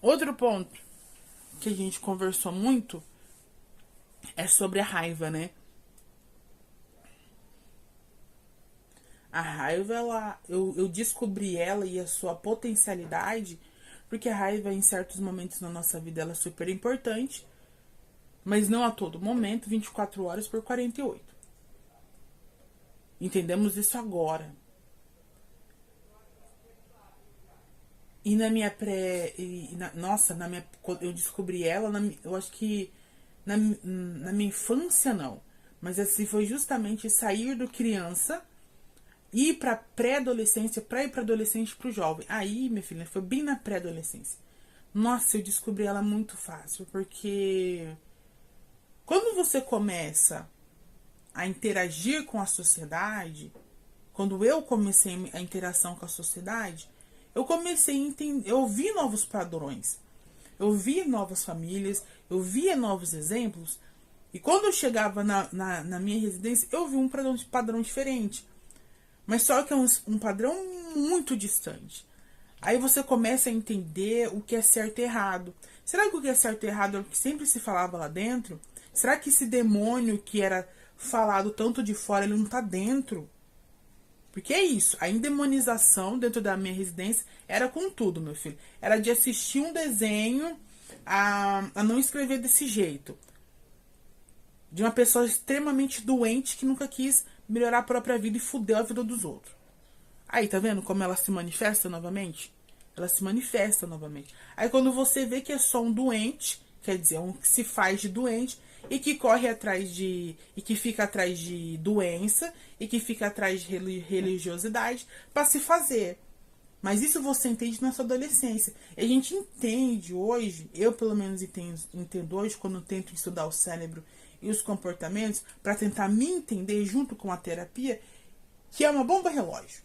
Outro ponto que a gente conversou muito é sobre a raiva, né? A raiva, eu descobri ela e a sua potencialidade, porque a raiva, em certos momentos na nossa vida, ela é super importante, mas não a todo momento, 24 horas por 48. Entendemos isso agora. E na minha nossa, eu descobri ela, eu acho que na minha infância não. Mas assim, foi justamente sair do criança, ir pra pré-adolescência, pra ir pra adolescente pro jovem. Aí, minha filha, foi bem na pré-adolescência. Nossa, eu descobri ela muito fácil, porque quando você começa a interagir com a sociedade, quando eu comecei a interação com a sociedade, eu comecei a entender, eu vi novos padrões, eu via novas famílias, eu via novos exemplos, e quando eu chegava na minha residência, eu vi um padrão diferente, mas só que é um padrão muito distante. Aí você começa a entender o que é certo e errado. Será que o que é certo e errado é o que sempre se falava lá dentro? Será que esse demônio que era falado tanto de fora, ele não tá dentro? Porque é isso, a endemonização dentro da minha residência era com tudo, meu filho. Era de assistir um desenho a não escrever desse jeito. De uma pessoa extremamente doente que nunca quis melhorar a própria vida e fudeu a vida dos outros. Aí, tá vendo como ela se manifesta novamente? Ela se manifesta novamente. Aí quando você vê que é só um doente, quer dizer, um que se faz de doente, e que corre atrás de... e que fica atrás de doença, e que fica atrás de religiosidade, para se fazer. Mas isso você entende na sua adolescência. E a gente entende hoje, eu pelo menos entendo hoje, quando eu tento estudar o cérebro e os comportamentos, para tentar me entender junto com a terapia, que é uma bomba relógio.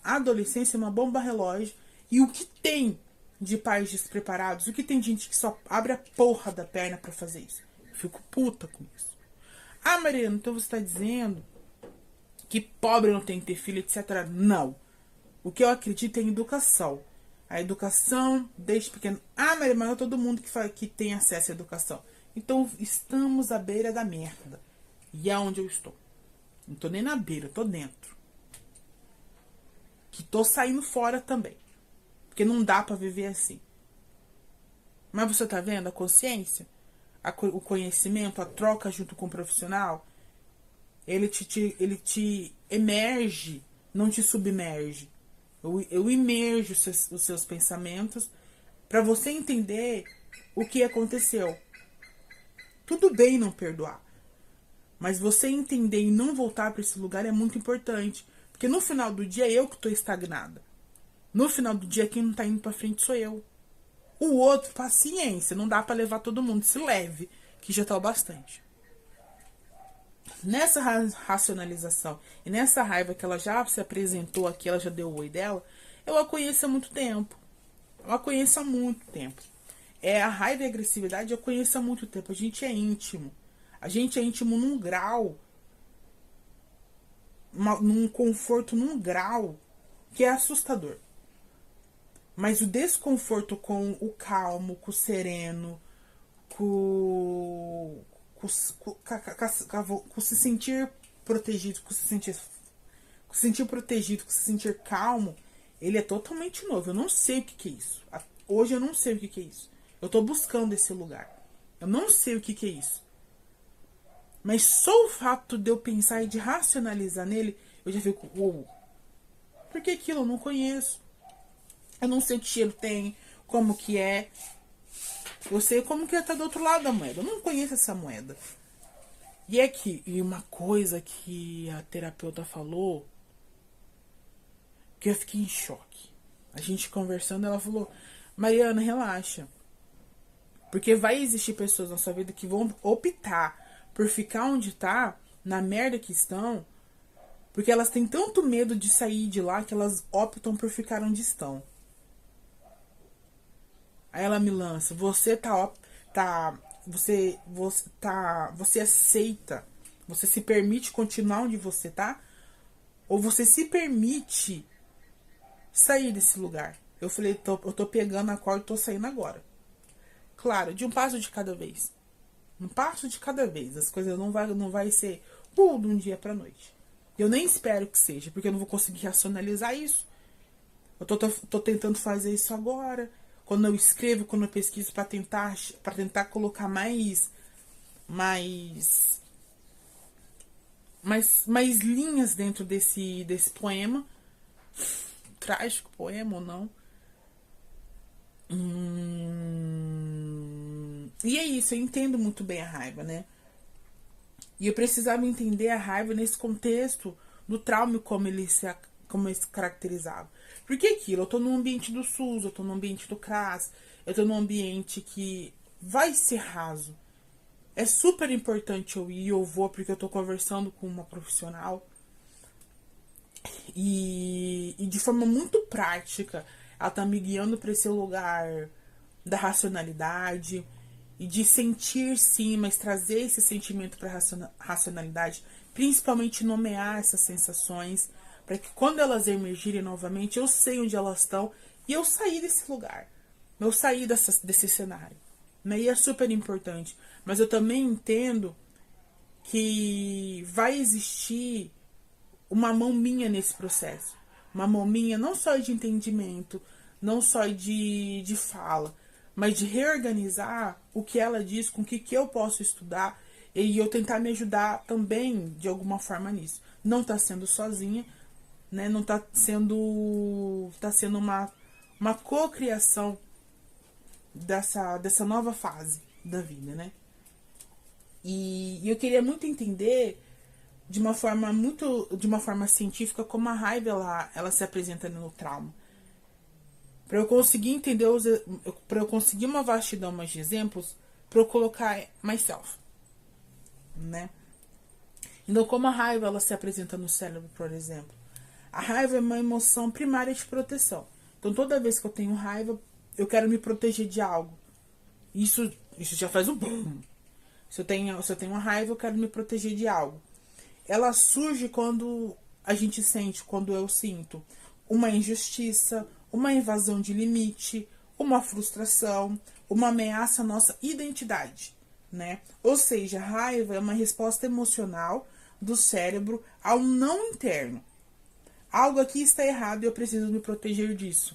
A adolescência é uma bomba relógio, e o que tem de pais despreparados, o que tem de gente que só abre a porra da perna para fazer isso. Eu fico puta com isso. Ah, Mariana, então você tá dizendo que pobre não tem que ter filho, etc. Não. O que eu acredito é em educação. A educação desde pequeno. Ah, Mariana, mas não é todo mundo que tem acesso à educação. Então estamos à beira da merda. E é onde eu estou. Não tô nem na beira, tô dentro. Que tô saindo fora também. Porque não dá pra viver assim. Mas você tá vendo a consciência? O conhecimento, a troca junto com o profissional? Ele te emerge, não te submerge. Eu imerjo os seus pensamentos para você entender o que aconteceu. Tudo bem não perdoar. Mas você entender e não voltar para esse lugar é muito importante. Porque no final do dia é eu que estou estagnada. No final do dia quem não está indo para frente sou eu. O outro, paciência, não dá para levar todo mundo. Se leve, que já tá o bastante. Nessa racionalização e nessa raiva que ela já se apresentou aqui, ela já deu o oi dela, eu a conheço há muito tempo. Eu a conheço há muito tempo. A raiva e a agressividade eu conheço há muito tempo. A gente é íntimo. A gente é íntimo num grau, num conforto, num grau que é assustador. Mas o desconforto com o calmo, com o sereno, com se sentir protegido, com se sentir protegido, com se sentir calmo, ele é totalmente novo. Eu não sei o que é isso. Hoje eu não sei o que é isso. Eu tô buscando esse lugar. Eu não sei o que é isso. Mas só o fato de eu pensar e de racionalizar nele, eu já fico, uou. Porque aquilo eu não conheço. Eu não sei que cheiro tem, como que é. Eu sei como que tá do outro lado da moeda. Eu não conheço essa moeda. E uma coisa que a terapeuta falou, que eu fiquei em choque. A gente conversando, ela falou, Mariana, relaxa. Porque vai existir pessoas na sua vida que vão optar por ficar onde tá, na merda que estão, porque elas têm tanto medo de sair de lá que elas optam por ficar onde estão. Aí ela me lança, você aceita, você se permite continuar onde você tá, ou você se permite sair desse lugar? Eu falei, eu tô pegando a corda e tô saindo agora. claro, de um passo de cada vez. Um passo de cada vez. As coisas não vai ser de um dia pra noite. Eu nem espero que seja, porque eu não vou conseguir racionalizar isso. Eu tô tentando fazer isso agora. Quando eu escrevo, quando eu pesquiso para tentar colocar mais linhas dentro desse poema. Trágico poema ou não. E é isso, eu entendo muito bem a raiva, né? E eu precisava entender a raiva nesse contexto do trauma, como ele se caracterizava. Porque aquilo, eu tô num ambiente do SUS, eu tô num ambiente do CRAS, eu tô num ambiente que vai ser raso. É super importante eu ir, eu vou, porque eu tô conversando com uma profissional. E de forma muito prática, ela tá me guiando para esse lugar da racionalidade e de sentir sim, mas trazer esse sentimento para racionalidade, principalmente nomear essas sensações, para que quando elas emergirem novamente, eu sei onde elas estão e eu sair desse lugar, eu sair desse cenário. Né? E é super importante, mas eu também entendo que vai existir uma mão minha nesse processo. Uma mão minha não só de entendimento, não só de fala, mas de reorganizar o que ela diz, com o que eu posso estudar, e eu tentar me ajudar também de alguma forma nisso. Não tá sendo sozinha, né? Não tá sendo. Tá sendo uma cocriação dessa nova fase da vida, né? E eu queria muito entender de uma forma científica como a raiva ela se apresenta no trauma. Para eu conseguir entender para eu conseguir uma vastidão mais de exemplos, para eu colocar myself, né? Então, como a raiva ela se apresenta no cérebro, por exemplo, a raiva é uma emoção primária de proteção. Então, toda vez que eu tenho raiva, eu quero me proteger de algo. Isso já faz um boom. Se eu tenho uma raiva, eu quero me proteger de algo. Ela surge quando quando eu sinto uma injustiça, uma invasão de limite, uma frustração, uma ameaça à nossa identidade, né? Ou seja, a raiva é uma resposta emocional do cérebro ao não interno. Algo aqui está errado e eu preciso me proteger disso.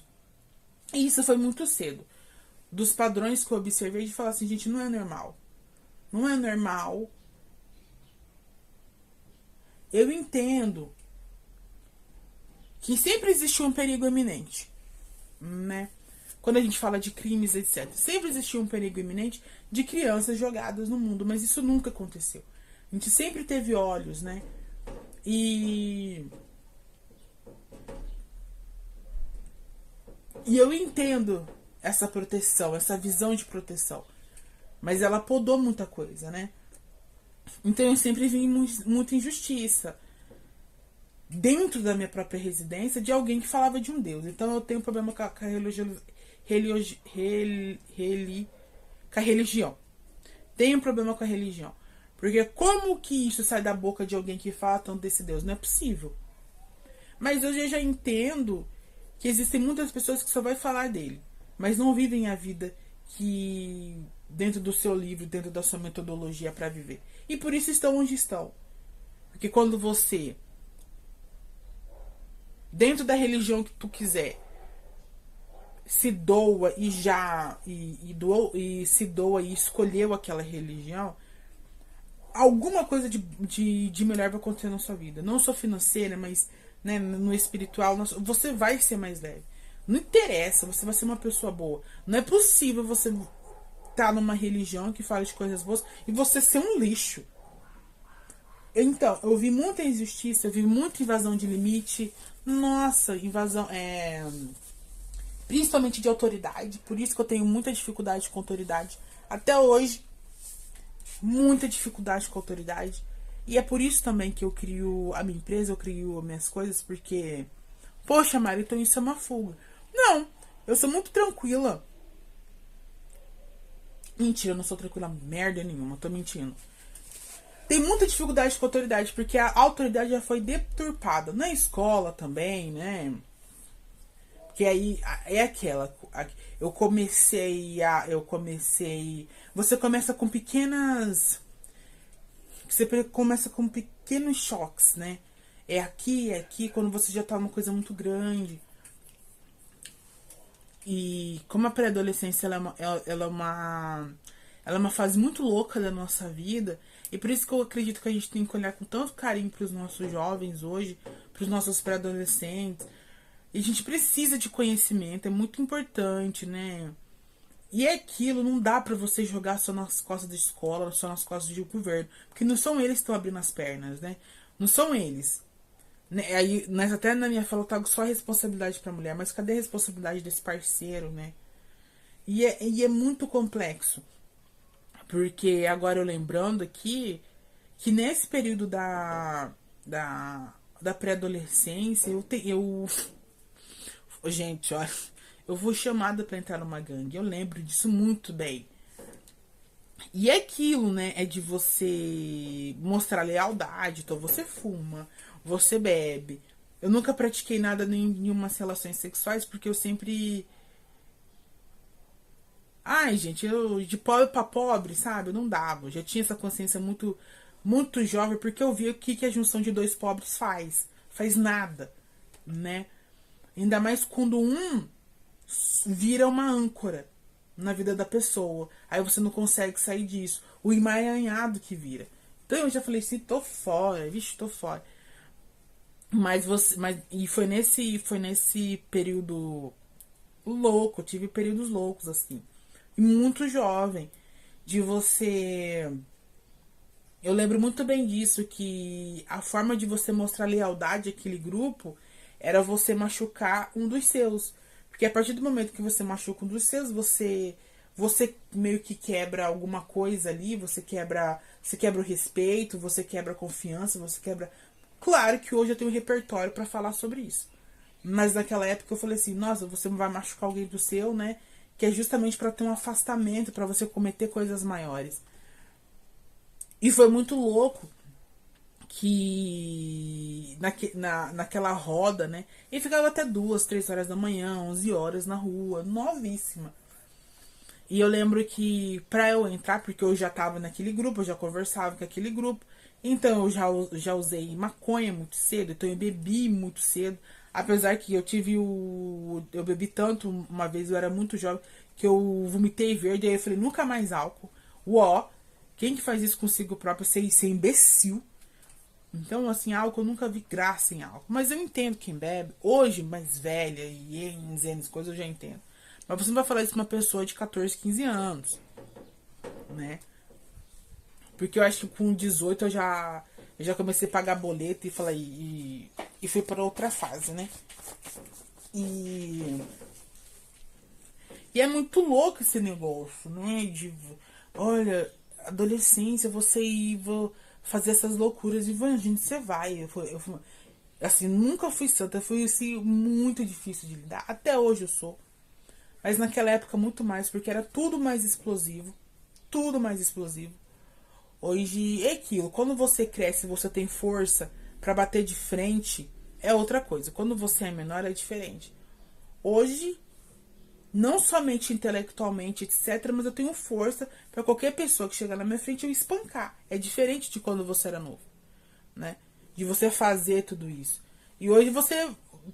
E isso foi muito cedo. Dos padrões que eu observei de falar assim, gente, não é normal. Não é normal. Eu entendo que sempre existiu um perigo iminente, né? Quando a gente fala de crimes, etc. Sempre existiu um perigo iminente de crianças jogadas no mundo, mas isso nunca aconteceu. A gente sempre teve olhos, né? E eu entendo essa proteção, essa visão de proteção. Mas ela podou muita coisa, né? Então eu sempre vi muita injustiça dentro da minha própria residência de alguém que falava de um Deus. Então eu tenho um problema com a religião. Tenho um problema com a religião. Porque como que isso sai da boca de alguém que fala tanto desse Deus? Não é possível. Mas hoje eu já entendo que existem muitas pessoas que só vai falar dele, mas não vivem a vida que dentro do seu livro, dentro da sua metodologia para viver. E por isso estão onde estão. Porque quando você, dentro da religião que tu quiser, se doa se doa e escolheu aquela religião, alguma coisa de melhor vai acontecer na sua vida. Não só financeira, mas, né, no espiritual, você vai ser mais leve. Não interessa, você vai ser uma pessoa boa. Não é possível você estar numa religião que fala de coisas boas e você ser um lixo. Então, eu vi muita injustiça, eu vi muita invasão de limite. Nossa, invasão, principalmente de autoridade. Por isso que eu tenho muita dificuldade com autoridade. Até hoje, muita dificuldade com autoridade. E é por isso também que eu crio a minha empresa, eu crio as minhas coisas, porque, poxa, Mari, então isso é uma fuga. Não, eu sou muito tranquila. Mentira, eu não sou tranquila merda nenhuma, tô mentindo. Tem muita dificuldade com a autoridade, porque a autoridade já foi deturpada. Na escola também, né? Porque aí é aquela. eu comecei. Você começa com pequenas. Você começa com pequenos choques, né? É aqui, quando você já tá uma coisa muito grande. E como a pré-adolescência ela é uma fase muito louca da nossa vida, e por isso que eu acredito que a gente tem que olhar com tanto carinho para os nossos jovens hoje, para os nossos pré-adolescentes. E a gente precisa de conhecimento, é muito importante, né? E é aquilo, não dá pra você jogar só nas costas da escola, só nas costas do governo, porque não são eles que estão abrindo as pernas, né? Não são eles. Né? Aí, nós até na minha fala eu trago só a responsabilidade pra mulher, mas cadê a responsabilidade desse parceiro, né? E é muito complexo. Porque agora eu lembrando aqui que nesse período da pré-adolescência, gente, olha, eu fui chamada pra entrar numa gangue. Eu lembro disso muito bem. E é aquilo, né? É de você mostrar lealdade. Então você fuma, você bebe. Eu nunca pratiquei nada em nenhumas relações sexuais porque eu sempre. Ai, gente, eu de pobre pra pobre, sabe? Eu não dava. Eu já tinha essa consciência muito jovem porque eu via o que a junção de dois pobres faz. Faz nada, né? Ainda mais quando um vira uma âncora na vida da pessoa. Aí você não consegue sair disso. O emaranhado que vira. Então eu já falei assim, tô fora, vixe, tô fora. E foi nesse período louco, eu tive períodos loucos assim. E muito jovem de você. Eu lembro muito bem disso, que a forma de você mostrar lealdade àquele grupo era você machucar um dos seus. Porque a partir do momento que você machuca um dos seus, você meio que quebra alguma coisa ali, você quebra o respeito, você quebra a confiança, você quebra. Claro que hoje eu tenho um repertório para falar sobre isso. Mas naquela época eu falei assim, nossa, você vai machucar alguém do seu, né? Que é justamente para ter um afastamento, para você cometer coisas maiores. E foi muito louco que naquela roda, né? E ficava até 2, 3 horas da manhã, 11 horas na rua, novíssima. E eu lembro que pra eu entrar, porque eu já tava naquele grupo, eu já conversava com aquele grupo, então eu já usei maconha muito cedo, então eu bebi muito cedo. Apesar que eu tive o. Eu bebi tanto uma vez, eu era muito jovem, que eu vomitei verde, aí eu falei, nunca mais álcool. Uó, quem que faz isso consigo próprio? Ser imbecil. Então, assim, álcool, eu nunca vi graça em álcool. Mas eu entendo quem bebe. Hoje, mais velha e em coisas, eu já entendo. Mas você não vai falar isso com uma pessoa de 14, 15 anos, né? Porque eu acho que com 18 eu já comecei a pagar boleto e falei, e fui para outra fase, né? E é muito louco esse negócio, né? Olha, adolescência, você ir fazer essas loucuras e gente, você vai. Assim, nunca fui santa, fui assim, muito difícil de lidar. Até hoje eu sou. Mas naquela época muito mais, porque era tudo mais explosivo. Tudo mais explosivo. Hoje é aquilo. Quando você cresce, você tem força para bater de frente, é outra coisa. Quando você é menor, é diferente. Hoje, não somente intelectualmente, etc., mas eu tenho força para qualquer pessoa que chegar na minha frente eu espancar. É diferente de quando você era novo, né? De você fazer tudo isso. E hoje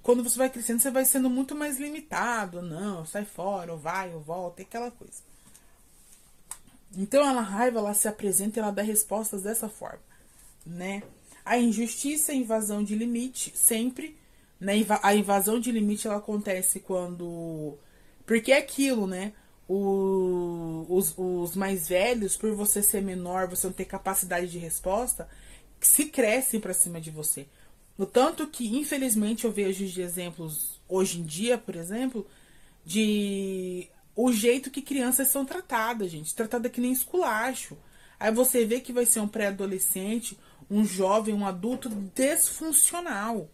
quando você vai crescendo, você vai sendo muito mais limitado. Não, sai fora, ou vai, ou volta, aquela coisa. Então a raiva, ela se apresenta e ela dá respostas dessa forma, né? A injustiça, a invasão de limite, sempre, né? A invasão de limite, ela acontece quando... Porque é aquilo, né? Os mais velhos, por você ser menor, você não ter capacidade de resposta, se crescem pra cima de você. No tanto que, infelizmente, eu vejo de exemplos, hoje em dia, por exemplo, de o jeito que crianças são tratadas, gente. Tratada que nem esculacho. Aí você vê que vai ser um pré-adolescente, um jovem, um adulto desfuncional.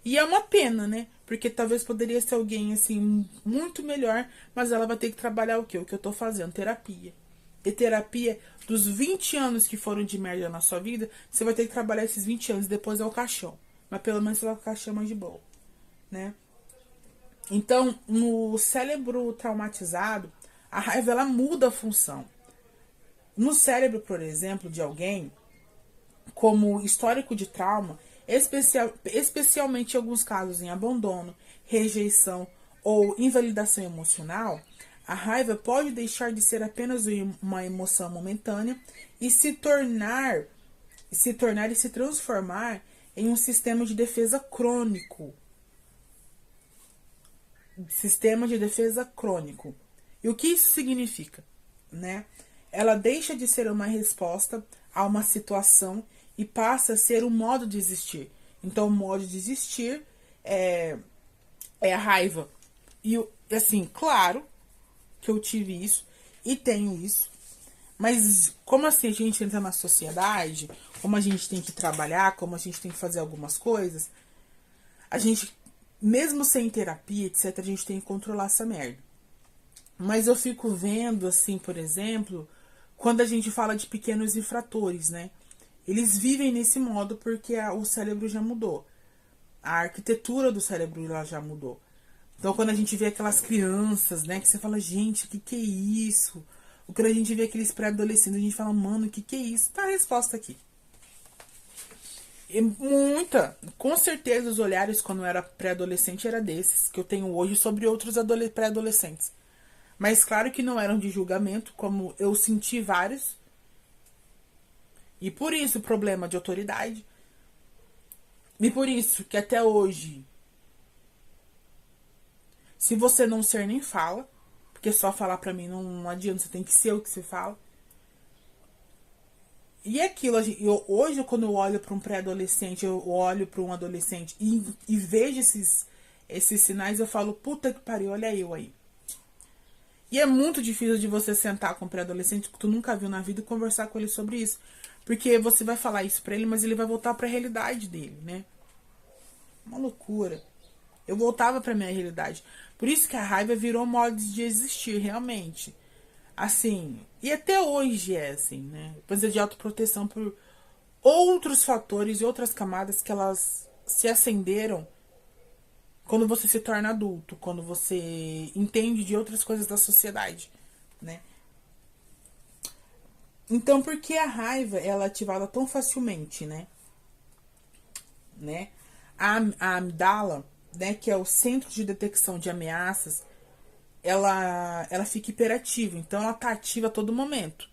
E é uma pena, né? Porque talvez poderia ser alguém, assim, muito melhor, mas ela vai ter que trabalhar o quê? O que eu tô fazendo? Terapia. E terapia, dos 20 anos que foram de merda na sua vida, você vai ter que trabalhar esses 20 anos, depois é o caixão. Mas pelo menos você vai com o caixão mais de boa, né? Então, no cérebro traumatizado, a raiva ela muda a função. No cérebro, por exemplo, de alguém, como histórico de trauma, especialmente em alguns casos em abandono, rejeição ou invalidação emocional, a raiva pode deixar de ser apenas uma emoção momentânea e se transformar em um sistema de defesa crônico. Sistema de defesa crônico. E o que isso significa, né? Ela deixa de ser uma resposta a uma situação e passa a ser um modo de existir. Então, o modo de existir é a raiva. E, assim, claro que eu tive isso e tenho isso. Mas como assim a gente entra na sociedade, como a gente tem que trabalhar, como a gente tem que fazer algumas coisas, a gente, mesmo sem terapia, etc., a gente tem que controlar essa merda. Mas eu fico vendo, assim, por exemplo, quando a gente fala de pequenos infratores, né? Eles vivem nesse modo porque o cérebro já mudou. A arquitetura do cérebro ela já mudou. Então, quando a gente vê aquelas crianças, né, que você fala, gente, o que é isso? Ou quando a gente vê aqueles pré-adolescentes, a gente fala, mano, o que é isso? Tá a resposta aqui. E com certeza os olhares quando eu era pré-adolescente era desses, que eu tenho hoje sobre outros pré-adolescentes. Mas claro que não eram de julgamento, como eu senti vários. E por isso o problema de autoridade. E por isso que até hoje, se você não ser, nem fala. Porque só falar pra mim não adianta, você tem que ser o que você fala. E aquilo, hoje quando eu olho para um pré-adolescente, eu olho para um adolescente e vejo esses sinais, eu falo, puta que pariu, olha eu aí. E é muito difícil de você sentar com um pré-adolescente que tu nunca viu na vida e conversar com ele sobre isso. Porque você vai falar isso pra ele, mas ele vai voltar pra realidade dele, né? Uma loucura. Eu voltava pra minha realidade. Por isso que a raiva virou modo de existir, realmente. Assim, e até hoje é assim, né? Precisa de autoproteção por outros fatores e outras camadas que elas se acenderam quando você se torna adulto, quando você entende de outras coisas da sociedade, né? Então, por que a raiva ela é ativada tão facilmente, né? A amígdala, né, que é o centro de detecção de ameaças, ela fica hiperativa, então ela tá ativa a todo momento.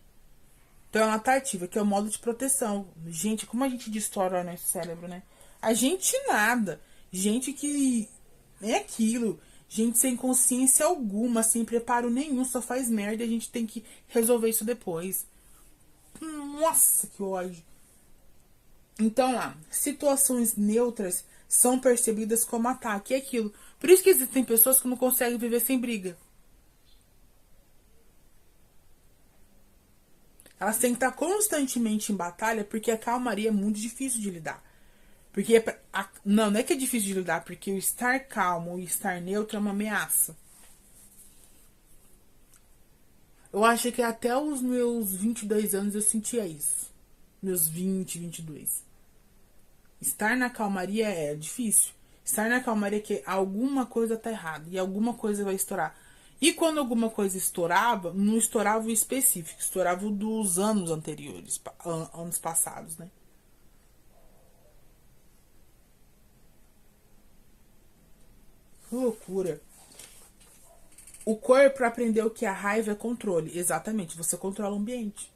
Então ela tá ativa, que é o modo de proteção. Gente, como a gente destrói o nosso cérebro, né? A gente nada. Gente que é aquilo. Gente sem consciência alguma, sem preparo nenhum, só faz merda e a gente tem que resolver isso depois. Nossa, que ódio. Então lá, situações neutras são percebidas como ataque. É aquilo. Por isso que existem pessoas que não conseguem viver sem briga. Elas têm que estar constantemente em batalha porque a calmaria é muito difícil de lidar. Porque não é que é difícil de lidar, porque o estar calmo e estar neutro é uma ameaça. Eu acho que até os meus 22 anos eu sentia isso. Meus 22. Estar na calmaria é difícil. Estar na calmaria é que alguma coisa tá errada e alguma coisa vai estourar. E quando alguma coisa estourava, não estourava o específico, estourava o dos anos anteriores, anos passados, né? Que loucura. O corpo aprendeu que a raiva é controle. Exatamente, você controla o ambiente.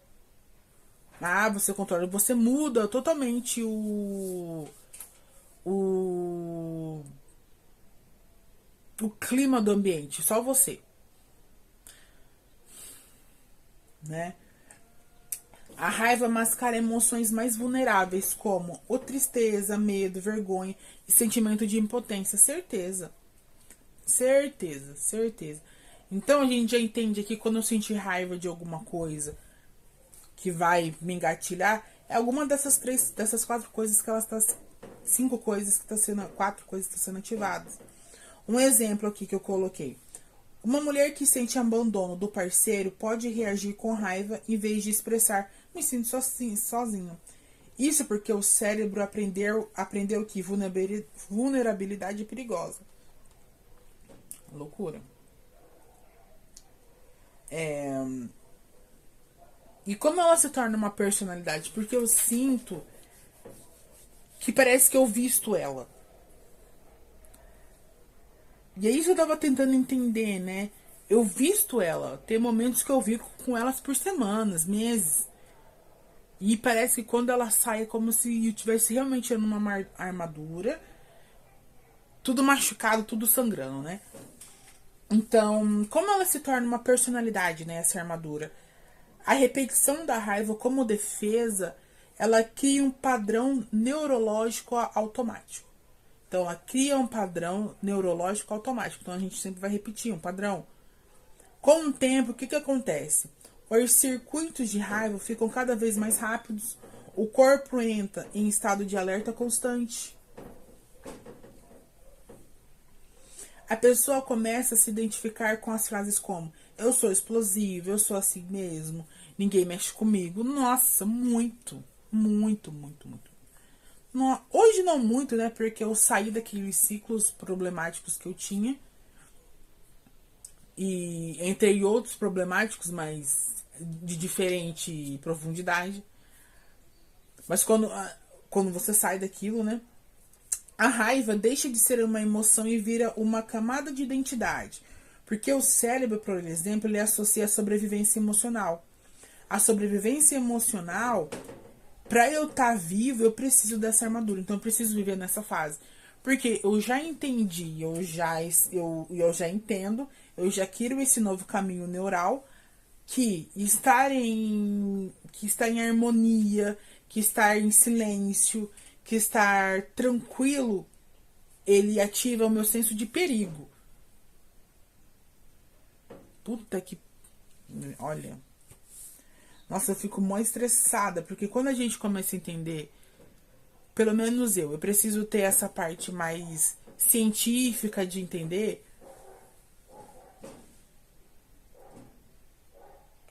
Ah, você controla, você muda totalmente o, o clima do ambiente, só você, né? A raiva mascara emoções mais vulneráveis, como o tristeza, medo, vergonha e sentimento de impotência. Certeza. Certeza, certeza. Então a gente já entende aqui quando eu sentir raiva de alguma coisa que vai me engatilhar, é alguma dessas quatro coisas que elas tá, cinco coisas que tá sendo, quatro coisas que estão sendo ativadas. Um exemplo aqui que eu coloquei. Uma mulher que sente abandono do parceiro pode reagir com raiva em vez de expressar me sinto sozinho. Isso porque o cérebro aprendeu que vulnerabilidade é perigosa. Loucura. E como ela se torna uma personalidade? Porque eu sinto que parece que eu visto ela. E é isso que eu tava tentando entender, né? Eu visto ela. Tem momentos que eu fico com elas por semanas, meses. E parece que quando ela sai é como se eu tivesse realmente numa armadura. Tudo machucado, tudo sangrando, né? Então, como ela se torna uma personalidade, né? Essa armadura. A repetição da raiva como defesa, ela cria um padrão neurológico automático. Então, ela cria um padrão neurológico automático. Então, a gente sempre vai repetir um padrão. Com o tempo, o que acontece? Os circuitos de raiva ficam cada vez mais rápidos. O corpo entra em estado de alerta constante. A pessoa começa a se identificar com as frases como: eu sou explosivo, eu sou assim mesmo, ninguém mexe comigo. Nossa, muito, muito, muito, muito. Hoje não muito, né? Porque eu saí daqueles ciclos problemáticos que eu tinha. E entre outros problemáticos, mas de diferente profundidade. Mas quando você sai daquilo, né? A raiva deixa de ser uma emoção e vira uma camada de identidade. Porque o cérebro, por exemplo, ele associa a sobrevivência emocional. A sobrevivência emocional, para eu estar vivo, eu preciso dessa armadura. Então eu preciso viver nessa fase. Porque eu já entendi, eu já entendo, eu já quero esse novo caminho neural que estar em harmonia, que estar em silêncio, que estar tranquilo, ele ativa o meu senso de perigo. Puta que... Olha... Nossa, eu fico mó estressada, porque quando a gente começa a entender, pelo menos eu preciso ter essa parte mais científica de entender.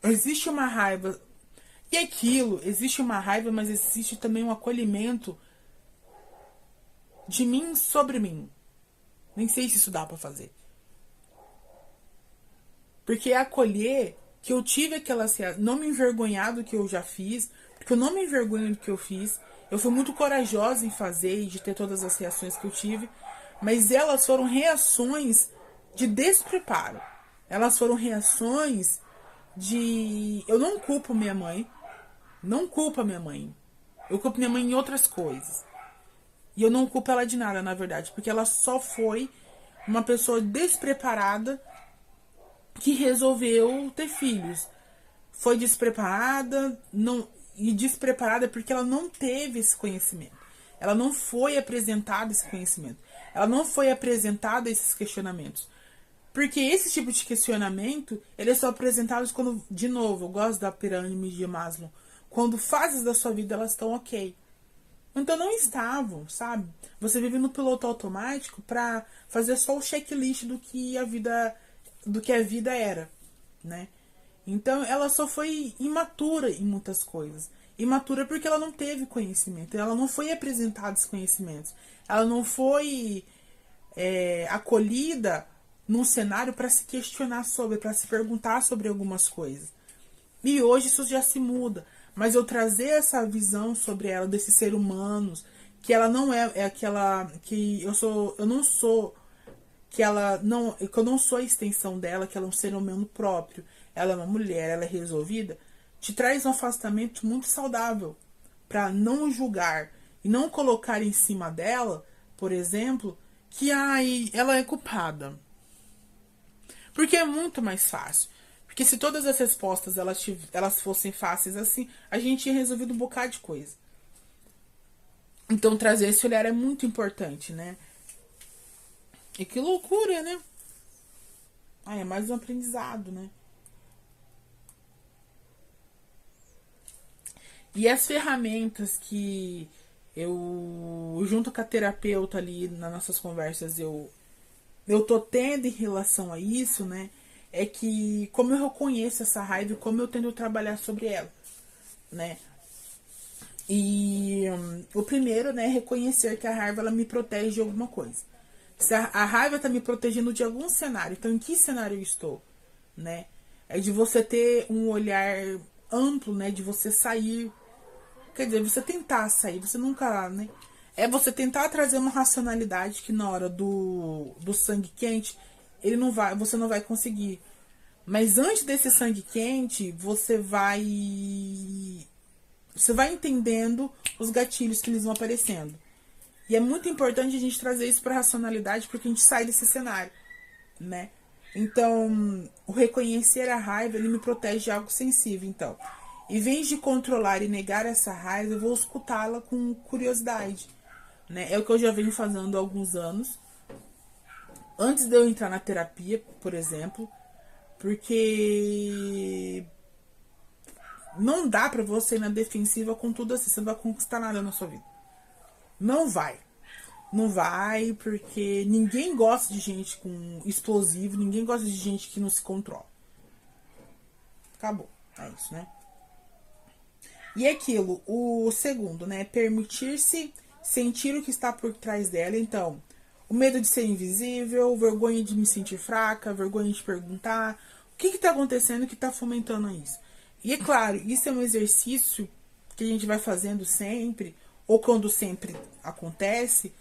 Existe uma raiva, e aquilo, existe uma raiva, mas existe também um acolhimento de mim sobre mim. Nem sei se isso dá pra fazer. Porque é acolher que eu tive aquela... Não me envergonhar do que eu já fiz, porque eu não me envergonho do que eu fiz. Eu fui muito corajosa em fazer e de ter todas as reações que eu tive. Mas elas foram reações de despreparo. Elas foram reações de... Eu não culpo minha mãe. Não culpo a minha mãe. Eu culpo minha mãe em outras coisas. E eu não culpo ela de nada, na verdade. Porque ela só foi uma pessoa despreparada que resolveu ter filhos. Foi despreparada, não, e despreparada porque ela não teve esse conhecimento. Ela não foi apresentada esse conhecimento. Ela não foi apresentada esses questionamentos. Porque esse tipo de questionamento, eles são apresentados quando, de novo, eu gosto da pirâmide de Maslow, quando fases da sua vida elas estão ok. Então não estavam, sabe? Você vive no piloto automático para fazer só o checklist do que a vida era, né? Então ela só foi imatura em muitas coisas. Imatura porque ela não teve conhecimento, ela não foi apresentada esses conhecimentos, ela não foi acolhida num cenário para se questionar sobre, para se perguntar sobre algumas coisas. E hoje isso já se muda, mas eu trazer essa visão sobre ela, desses seres humanos, que ela não é aquela que eu não sou, que eu não sou a extensão dela, que ela é um ser humano próprio, ela é uma mulher, ela é resolvida, te traz um afastamento muito saudável para não julgar e não colocar em cima dela, por exemplo, que ela é culpada. Porque é muito mais fácil. Porque se todas as respostas elas fossem fáceis assim, a gente tinha resolvido um bocado de coisa. Então trazer esse olhar é muito importante, né? E que loucura, né? É mais um aprendizado, né? E as ferramentas que eu, junto com a terapeuta ali nas nossas conversas, eu tô tendo em relação a isso, né? É que como eu reconheço essa raiva e como eu tento trabalhar sobre ela, né? E o primeiro, né, é reconhecer que a raiva ela me protege de alguma coisa. Se a raiva tá me protegendo de algum cenário, então em que cenário eu estou, né? É de você ter um olhar amplo, né? De você sair, quer dizer, você tentar sair, você nunca, né? É você tentar trazer uma racionalidade que na hora do sangue quente, você não vai conseguir. Mas antes desse sangue quente, você vai entendendo os gatilhos que eles vão aparecendo. E é muito importante a gente trazer isso para a racionalidade, porque a gente sai desse cenário, né? Então, o reconhecer a raiva, ele me protege de algo sensível. Então, em vez de controlar e negar essa raiva, eu vou escutá-la com curiosidade, né? É o que eu já venho fazendo há alguns anos. Antes de eu entrar na terapia, por exemplo, porque não dá pra você ir na defensiva com tudo assim, você não vai conquistar nada na sua vida. Não vai. Não vai, porque ninguém gosta de gente com explosivo, ninguém gosta de gente que não se controla. Acabou. É isso, né? E aquilo, o segundo, né? Permitir-se sentir o que está por trás dela. Então, o medo de ser invisível, vergonha de me sentir fraca, vergonha de perguntar o que está acontecendo que está fomentando isso. E é claro, isso é um exercício que a gente vai fazendo sempre, ou quando sempre acontece,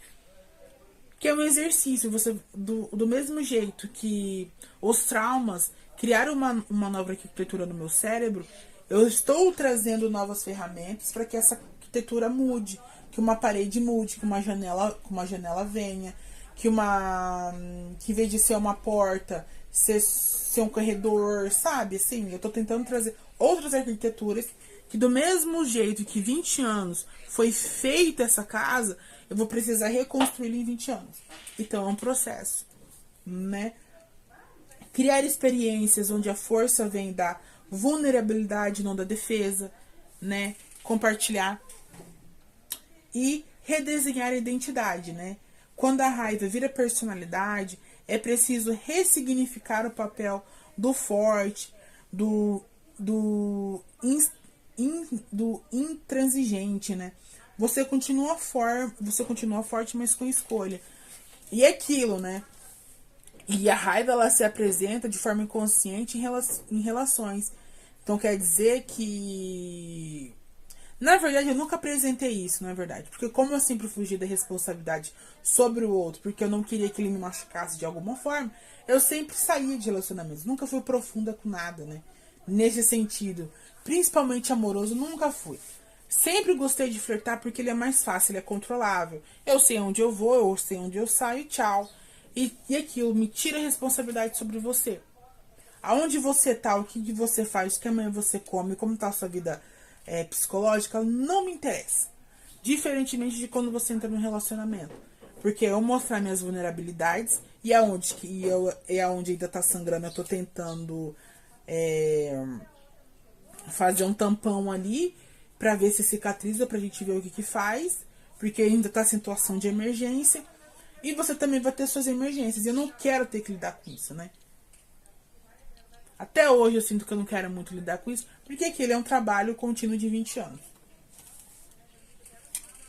que é um exercício. Você, do mesmo jeito que os traumas criaram uma nova arquitetura no meu cérebro, eu estou trazendo novas ferramentas para que essa arquitetura mude, que uma parede mude, que uma janela venha, que em vez de ser uma porta, ser um corredor, sabe? Assim, eu estou tentando trazer outras arquiteturas que do mesmo jeito que 20 anos foi feita essa casa, eu vou precisar reconstruí-la em 20 anos. Então é um processo, né? Criar experiências onde a força vem da vulnerabilidade, não da defesa, né? Compartilhar e redesenhar a identidade, né? Quando a raiva vira personalidade, é preciso ressignificar o papel do forte, do intransigente, né? Você continua forte, mas com escolha. E é aquilo, né? E a raiva, ela se apresenta de forma inconsciente em relações. Então quer dizer que... Na verdade, eu nunca apresentei isso, não é verdade? Porque como eu sempre fugi da responsabilidade sobre o outro, porque eu não queria que ele me machucasse de alguma forma, eu sempre saía de relacionamentos. Nunca fui profunda com nada, né? Nesse sentido. Principalmente amoroso, nunca fui. Sempre gostei de flertar porque ele é mais fácil, ele é controlável. Eu sei onde eu vou, eu sei onde eu saio, tchau. E aquilo me tira a responsabilidade sobre você. Aonde você tá, o que você faz, o que amanhã você come, como tá a sua vida psicológica, não me interessa. Diferentemente de quando você entra num relacionamento. Porque eu mostrar minhas vulnerabilidades e aonde ainda tá sangrando, eu tô tentando fazer um tampão ali pra ver se cicatriza, pra gente ver o que faz. Porque ainda tá em situação de emergência. E você também vai ter suas emergências. E eu não quero ter que lidar com isso, né? Até hoje eu sinto que eu não quero muito lidar com isso, porque aquilo é um trabalho contínuo de 20 anos.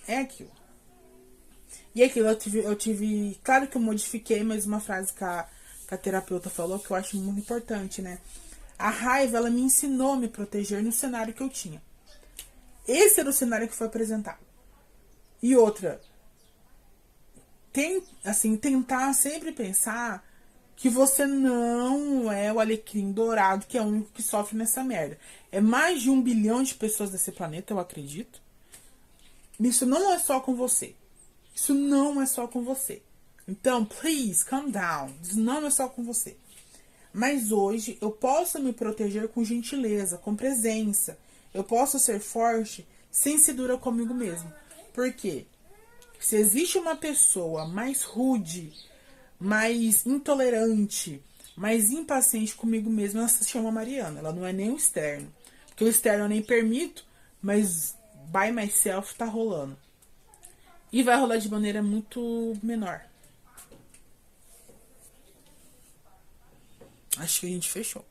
É aquilo. E aquilo eu tive claro que eu modifiquei, mas uma frase que a terapeuta falou que eu acho muito importante, né? A raiva, ela me ensinou a me proteger no cenário que eu tinha. Esse era o cenário que foi apresentado. E outra, tentar sempre pensar que você não é o alecrim dourado, que é o único que sofre nessa merda. É mais de 1 bilhão de pessoas nesse planeta, eu acredito. Isso não é só com você. Isso não é só com você. Então, please, calm down. Isso não é só com você. Mas hoje eu posso me proteger com gentileza, com presença. Eu posso ser forte sem ser dura comigo mesmo. Por quê? Se existe uma pessoa mais rude, mais intolerante, mais impaciente comigo mesma, ela se chama Mariana. Ela não é nem o externo. Porque o externo eu nem permito, mas by myself tá rolando. E vai rolar de maneira muito menor. Acho que a gente fechou.